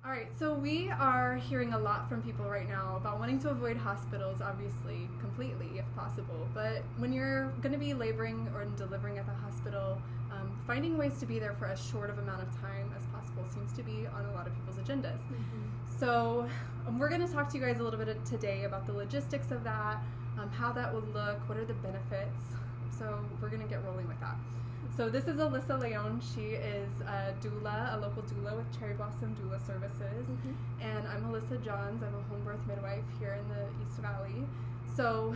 All right, so we are hearing a lot from people right now about wanting to avoid hospitals, obviously, completely, if possible. But when you're going to be laboring or delivering at the hospital, finding ways to be there for as short of amount of time as possible seems to be on a lot of people's agendas. So we're going to talk to you guys a little bit today about the logistics of that, how that would look, what are the benefits. So we're going to get rolling with that. So this is Alyssa Leon. She is a doula, a local doula with Cherry Blossom Doula Services. And I'm Alyssa Johns. I'm a home birth midwife here in the East Valley. So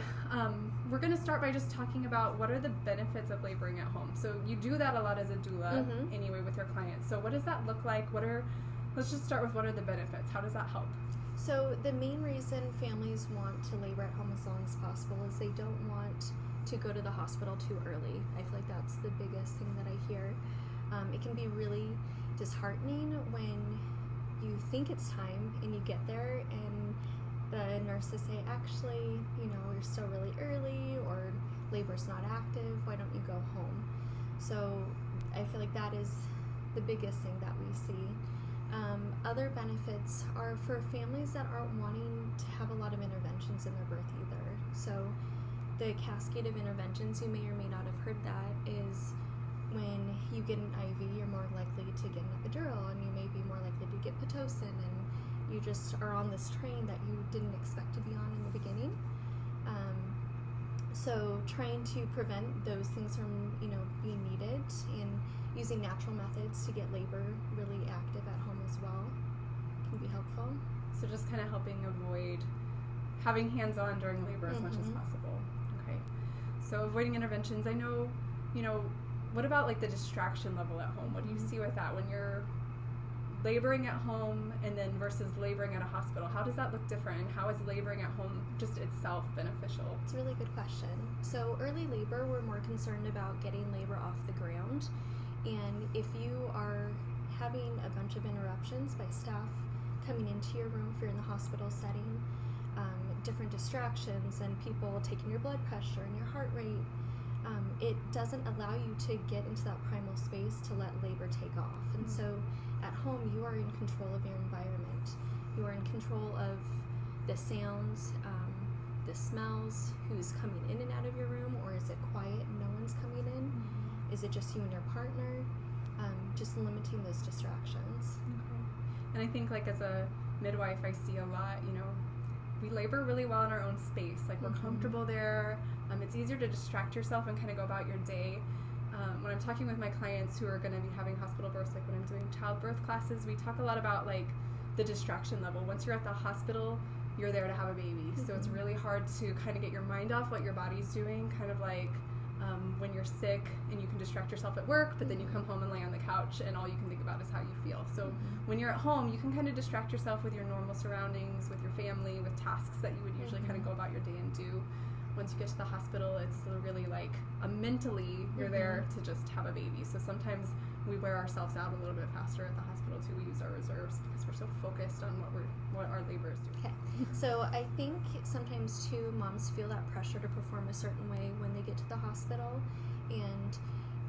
we're going to start by just talking about what are the benefits of laboring at home. So you do that a lot as a doula anyway with your clients. So what does that look like? Let's just start with what are the benefits? How does that help? So the main reason families want to labor at home as long as possible is they don't want to go to the hospital too early. I feel like that's the biggest thing that I hear. It can be really disheartening when you think it's time and you get there and the nurses say, actually, you're still really early, or labor's not active, why don't you go home? So I feel like that is the biggest thing that we see. Other benefits are for families that aren't wanting to have a lot of interventions in their birth either. So the cascade of interventions, you may or may not have heard that, is when you get an IV, you're more likely to get an epidural, and you may be more likely to get Pitocin, and you just are on this train that you didn't expect to be on in the beginning. So trying to prevent those things from, being needed, and using natural methods to get labor really active at home as well can be helpful. So just kind of helping avoid having hands-on during labor as much as possible. Okay. So avoiding interventions. I know, what about like the distraction level at home? What do you see with that when you're laboring at home and then versus laboring at a hospital? How does that look different? How is laboring at home just itself beneficial? It's a really good question. So early labor, we're more concerned about getting labor off the ground. And if you are having a bunch of interruptions by staff coming into your room if you're in the hospital setting, different distractions and people taking your blood pressure and your heart rate, it doesn't allow you to get into that primal space to let labor take off. And so at home, you are in control of your environment. You are in control of the sounds, the smells, who's coming in and out of your room, or is it quiet and no one's coming in? Is it just you and your partner? Just limiting those distractions. And I think like as a midwife, I see a lot, we labor really well in our own space. Like we're comfortable there. It's easier to distract yourself and kind of go about your day. When I'm talking with my clients who are going to be having hospital births, like when I'm doing childbirth classes, we talk a lot about like the distraction level. Once you're at the hospital, you're there to have a baby. So it's really hard to kind of get your mind off what your body's doing, kind of like when you're sick and you can distract yourself at work, but then you come home and lay on the couch and all you can think about is how you feel. So when you're at home, you can kind of distract yourself with your normal surroundings, with your family, with tasks that you would usually kind of go about your day and do. Once you get to the hospital, it's really like mentally you're there to just have a baby. So sometimes we wear ourselves out a little bit faster at the hospital too. We use our reserves because we're so focused on what our labor is doing. Okay, so I think sometimes too moms feel that pressure to perform a certain way when they get to the hospital, and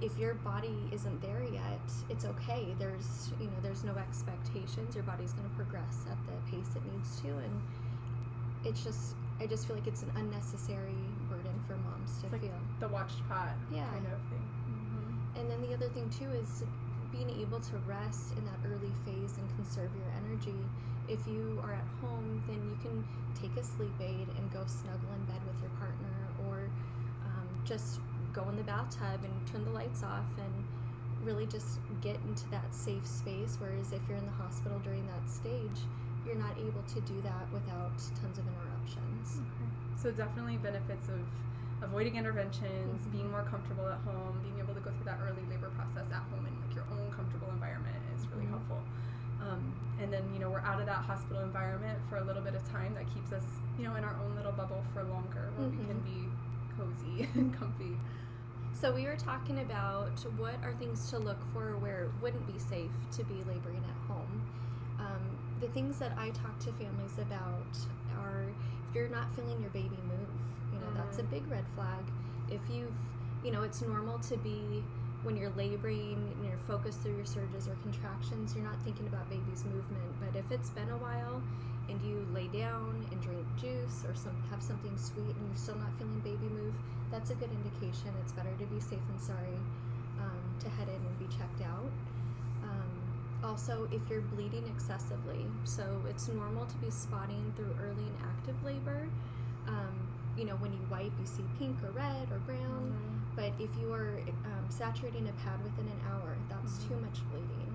if your body isn't there yet, it's okay. There's no expectations. Your body's going to progress at the pace it needs to, and I just feel like it's an unnecessary burden for moms to feel. The watched pot kind of thing. And then the other thing too is being able to rest in that early phase and conserve your energy. If you are at home, then you can take a sleep aid and go snuggle in bed with your partner, or just go in the bathtub and turn the lights off and really just get into that safe space. Whereas if you're in the hospital during that stage, you're not able to do that without tons of interruptions. So definitely benefits of avoiding interventions, being more comfortable at home, being able to go through that early labor process at home in like your own comfortable environment is really helpful. And then, we're out of that hospital environment for a little bit of time. That keeps us, in our own little bubble for longer, where we can be cozy and comfy. So we were talking about what are things to look for where it wouldn't be safe to be laboring at home. The things that I talk to families about are if you're not feeling your baby move, that's a big red flag. If you've, it's normal to be when you're laboring and you're focused through your surges or contractions, you're not thinking about baby's movement. But if it's been a while and you lay down and drink juice or have something sweet and you're still not feeling baby move, that's a good indication. It's better to be safe than sorry, to head in and be checked out. Also, if you're bleeding excessively, so it's normal to be spotting through early and active labor. When you wipe, you see pink or red or brown, but if you are saturating a pad within an hour, that's too much bleeding.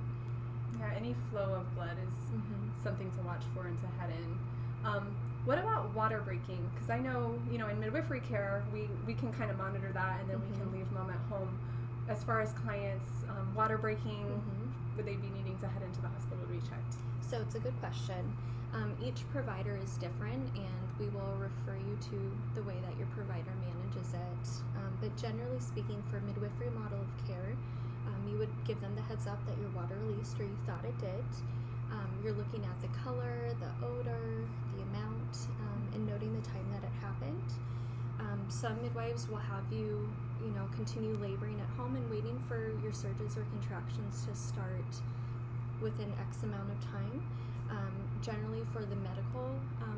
Yeah, any flow of blood is something to watch for and to head in. What about water breaking? Because I know, in midwifery care, we can kind of monitor that, and then we can leave mom at home. As far as clients, water breaking, would they be needing to head into the hospital to be checked? So it's a good question. Each provider is different, and we will refer you to the way that your provider manages it. But generally speaking, for midwifery model of care, you would give them the heads up that your water released or you thought it did. You're looking at the color, the odor, the amount, and noting the time that it happened. Some midwives will have you, continue laboring at home and waiting for your surges or contractions to start within X amount of time. Generally, for the medical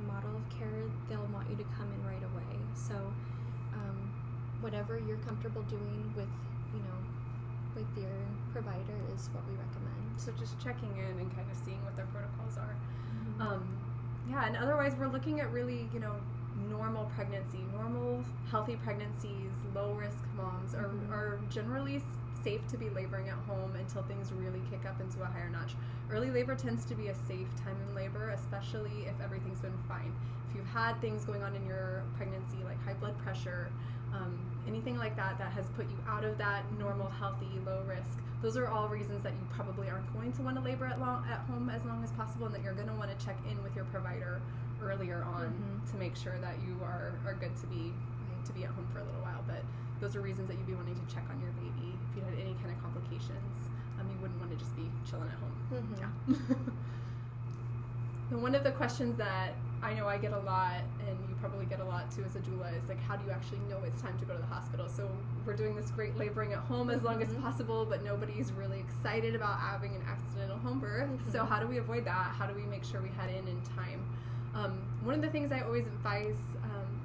model of care, they'll want you to come in right away. So, whatever you're comfortable doing with your provider is what we recommend. So just checking in and kind of seeing what their protocols are. And otherwise we're looking at really, normal pregnancy, normal healthy pregnancies, low risk moms are generally safe to be laboring at home until things really kick up into a higher notch. Early labor tends to be a safe time in labor, especially if everything's been fine. If you've had things going on in your pregnancy like high blood pressure, anything like that has put you out of that normal, healthy, low risk, those are all reasons that you probably aren't going to want to labor at home as long as possible, and that you're going to want to check in with your provider earlier on to make sure that you are good to be at home for a little while. But those are reasons that you'd be wanting to check on your baby. If you had any kind of complications, you wouldn't want to just be chilling at home. And one of the questions that I know I get a lot, and you probably get a lot too as a doula, is like, how do you actually know it's time to go to the hospital? So we're doing this great laboring at home as long as possible, but nobody's really excited about having an accidental home birth. So how do we avoid that? How do we make sure we head in time? One of the things I always advise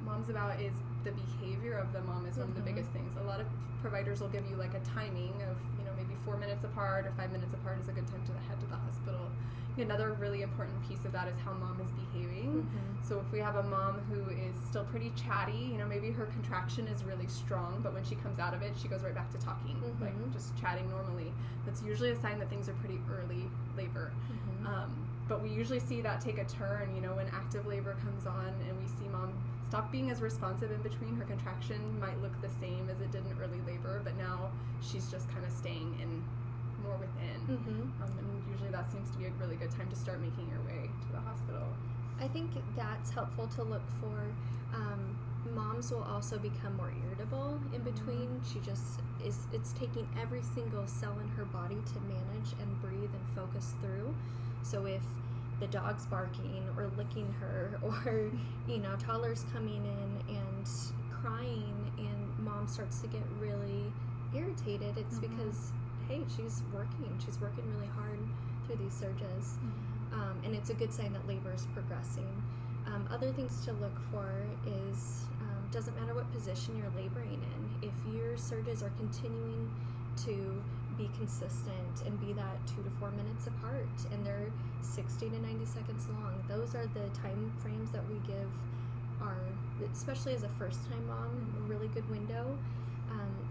moms about is the behavior of the mom is one of the biggest things. A lot of providers will give you like a timing of, maybe 4 minutes apart or 5 minutes apart is a good time to head to the hospital. Another really important piece of that is how mom is behaving. So if we have a mom who is still pretty chatty, maybe her contraction is really strong, but when she comes out of it, she goes right back to talking, like just chatting normally. That's usually a sign that things are pretty early labor. But we usually see that take a turn, when active labor comes on and we see mom stop being as responsive in between. Her contraction might look the same as it did in early labor, but now she's just kind of staying in more within. And usually that seems to be a really good time to start making your way to the hospital. I think that's helpful to look for. Moms will also become more irritable in between. It's taking every single cell in her body to manage and breathe and focus through. So if the dog's barking or licking her, or toddlers coming in and crying, and mom starts to get really irritated, it's because, hey, she's working really hard through these surges, and it's a good sign that labor is progressing. Other things to look for is, doesn't matter what position you're laboring in, if your surges are continuing to be consistent and be that 2 to 4 minutes apart, and they're 60 to 90 seconds long, those are the time frames that we give especially as a first-time mom, a really good window.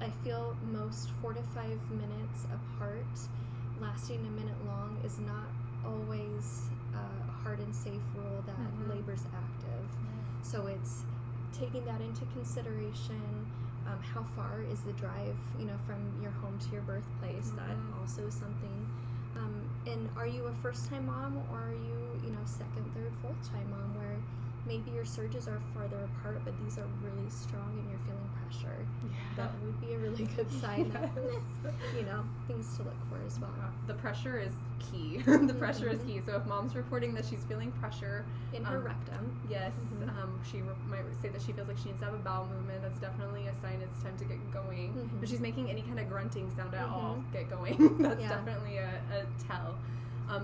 I feel most 4 to 5 minutes apart, lasting a minute long, is not always a hard and safe rule that labor's active. So it's taking that into consideration. How far is the drive, from your home to your birthplace? That also is something. And are you a first-time mom, or are you, second, third, fourth-time mom, where maybe your surges are farther apart, but these are really strong and you're feeling pressure. That would be a really good sign of, things to look for as well. The pressure is key. The pressure is key. So if mom's reporting that she's feeling pressure in her rectum, yes, she might say that she feels like she needs to have a bowel movement. That's definitely a sign it's time to get going. If she's making any kind of grunting sound at all, get going. That's definitely a tell.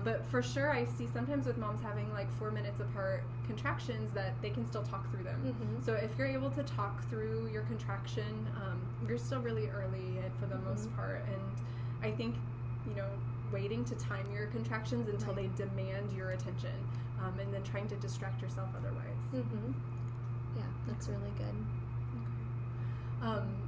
But for sure, I see sometimes with moms having like 4 minutes apart contractions that they can still talk through them. So if you're able to talk through your contraction, you're still really early for the most part. And I think, waiting to time your contractions until they demand your attention, and then trying to distract yourself otherwise. Yeah, that's really good.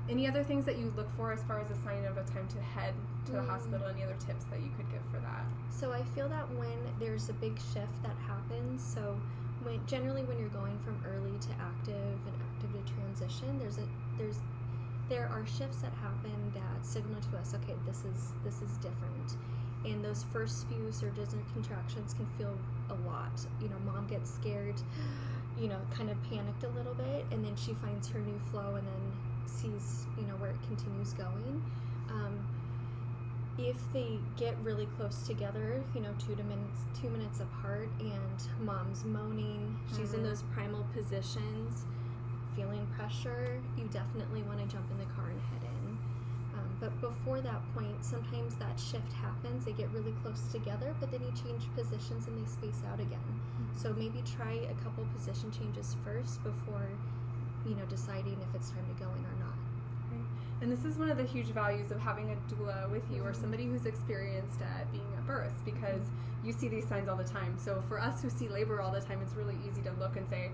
Any other things that you look for as far as a sign of a time to head to the hospital? Any other tips that you could give for that? So I feel that when there's a big shift that happens, so generally when you're going from early to active and active to transition, there are shifts that happen that signal to us, okay, this is different. And those first few surges and contractions can feel a lot. Mom gets scared, kind of panicked a little bit, and then she finds her new flow and then sees, where it continues going. If they get really close together, 2 minutes apart, and mom's moaning, she's in those primal positions, feeling pressure, you definitely want to jump in the car and head in. But before that point, sometimes that shift happens, they get really close together, but then you change positions and they space out again. So maybe try a couple position changes first before, deciding if it's time to go in or not. Right. And this is one of the huge values of having a doula with you, or somebody who's experienced at being at birth, because you see these signs all the time. So for us who see labor all the time, it's really easy to look and say,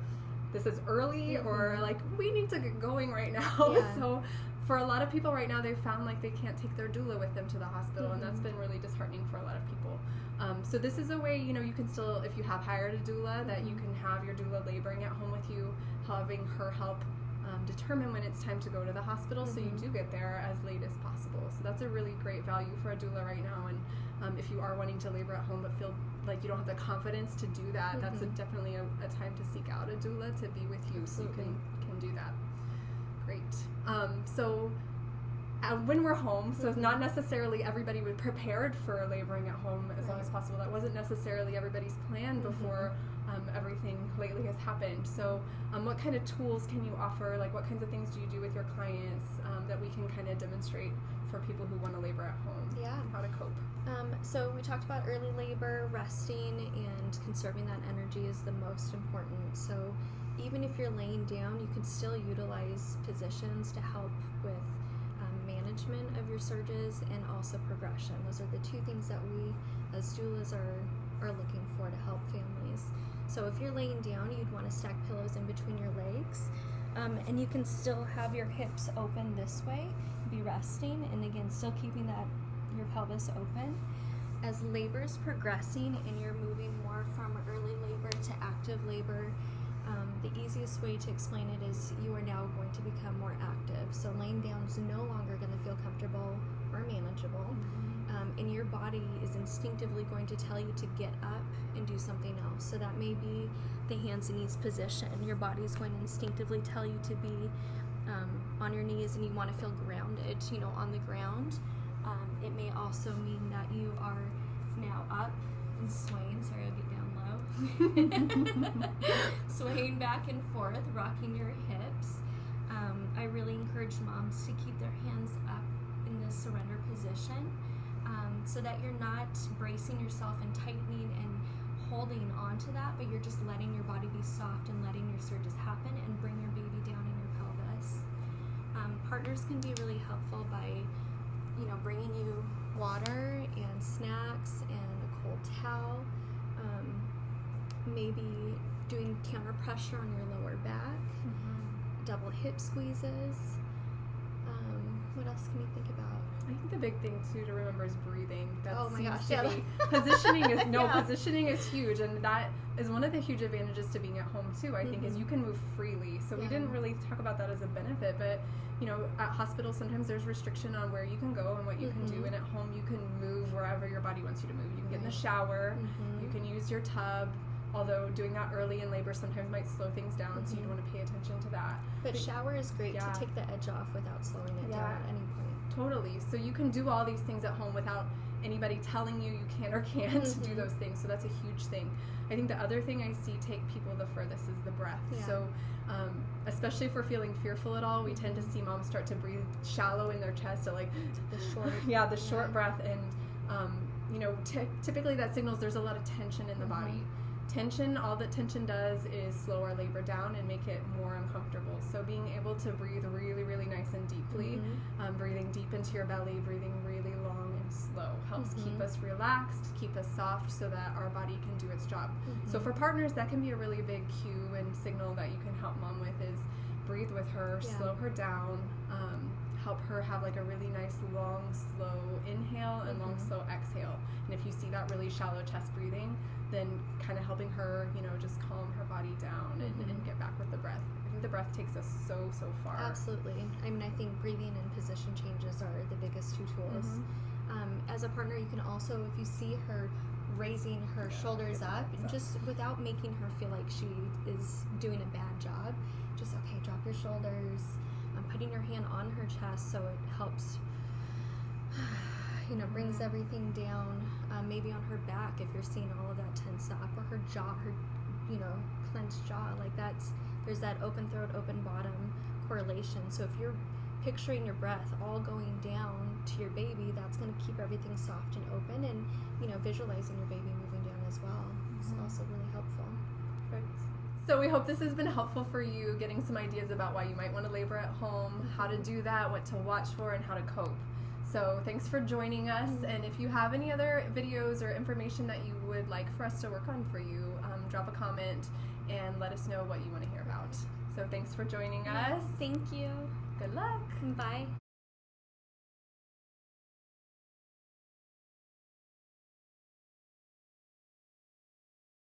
this is early, or like, we need to get going right now. So for a lot of people right now, they've found like they can't take their doula with them to the hospital, and that's been really disheartening for a lot of people. So this is a way, you can still, if you have hired a doula, that you can have your doula laboring at home with you, having her help determine when it's time to go to the hospital, so you do get there as late as possible. So that's a really great value for a doula right now. And if you are wanting to labor at home but feel like you don't have the confidence to do that, that's definitely a time to seek out a doula to be with you, so you can do that. Great. So when we're home, so it's not necessarily everybody was prepared for laboring at home as long as possible. That wasn't necessarily everybody's plan before everything lately has happened. So what kind of tools can you offer? Like, what kinds of things do you do with your clients that we can kind of demonstrate for people who want to labor at home? Yeah. How to cope. So we talked about early labor, resting, and conserving that energy is the most important. So even if you're laying down, you can still utilize positions to help with management of your surges and also progression. Those are the two things that we as doulas are looking for to help families. So if you're laying down, you'd want to stack pillows in between your legs, and you can still have your hips open this way, be resting, and again still keeping your pelvis open. As labor is progressing and you're moving more from early labor to active labor, the easiest way to explain it is you are now going to become more active. So laying down is no longer going to feel comfortable or manageable, and your body is instinctively going to tell you to get up and do something else. So that may be the hands and knees position. Your body is going to instinctively tell you to be on your knees, and you want to feel grounded, on the ground. It may also mean that you are now up and swaying. Sorry, I'll get down low. Swaying back and forth, rocking your hips. I really encourage moms to keep their hands up in this surrender position, so that you're not bracing yourself and tightening and holding on to that, but you're just letting your body be soft and letting your surges happen and bring your baby down in your pelvis. Partners can be really helpful by bringing you water and snacks and a cold towel, maybe doing counter pressure on your lower back, double hip squeezes. What else can you think about? I think the big thing too to remember is breathing. That oh my seems gosh, to yeah. be positioning is positioning is huge, and that is one of the huge advantages to being at home too. I think is you can move freely. So we didn't really talk about that as a benefit, but at hospitals sometimes there's restriction on where you can go and what you can do, and at home you can move wherever your body wants you to move. You can get in the shower, you can use your tub. although doing that early in labor sometimes might slow things down, so you'd want to pay attention to that. But shower is great Yeah. to take the edge off without slowing it down at any point. Totally. So you can do all these things at home without anybody telling you can or can't do those things. So that's a huge thing. I think the other thing I see take people the furthest is the breath. Yeah. So especially if we're feeling fearful at all, we tend to see moms start to breathe shallow in their chest at like The short. the short breath, and you know, typically that signals there's a lot of tension in the body. Tension, all that tension does is slow our labor down and make it more uncomfortable. So being able to breathe really, really nice and deeply, breathing deep into your belly, breathing really long and slow, helps keep us relaxed, keep us soft, so that our body can do its job. So for partners, that can be a really big cue and signal that you can help mom with, is breathe with her, slow her down, help her have like a really nice long slow inhale and long slow exhale. And if you see that really shallow chest breathing, then kind of helping her, you know, just calm her body down and get back with the breath. I think the breath takes us so far. Absolutely. I mean, I think breathing and position changes are the biggest two tools. As a partner, you can also, if you see her raising her shoulders up, just without making her feel like she is doing a bad job, just, okay, drop your shoulders, putting your hand on her chest so it helps, you know, brings everything down. Maybe on her back if you're seeing all of that tense up, or her jaw, her, you know, clenched jaw, like there's that open throat, open bottom correlation. So if you're picturing your breath all going down to your baby, that's going to keep everything soft and open, and, you know, visualizing your baby moving down as well is also really helpful. Perfect. So we hope this has been helpful for you, getting some ideas about why you might want to labor at home, how to do that, what to watch for, and how to cope. So thanks for joining us, and if you have any other videos or information that you would like for us to work on for you, drop a comment and let us know what you want to hear about. So thanks for joining us. Thank you. Good luck. Bye.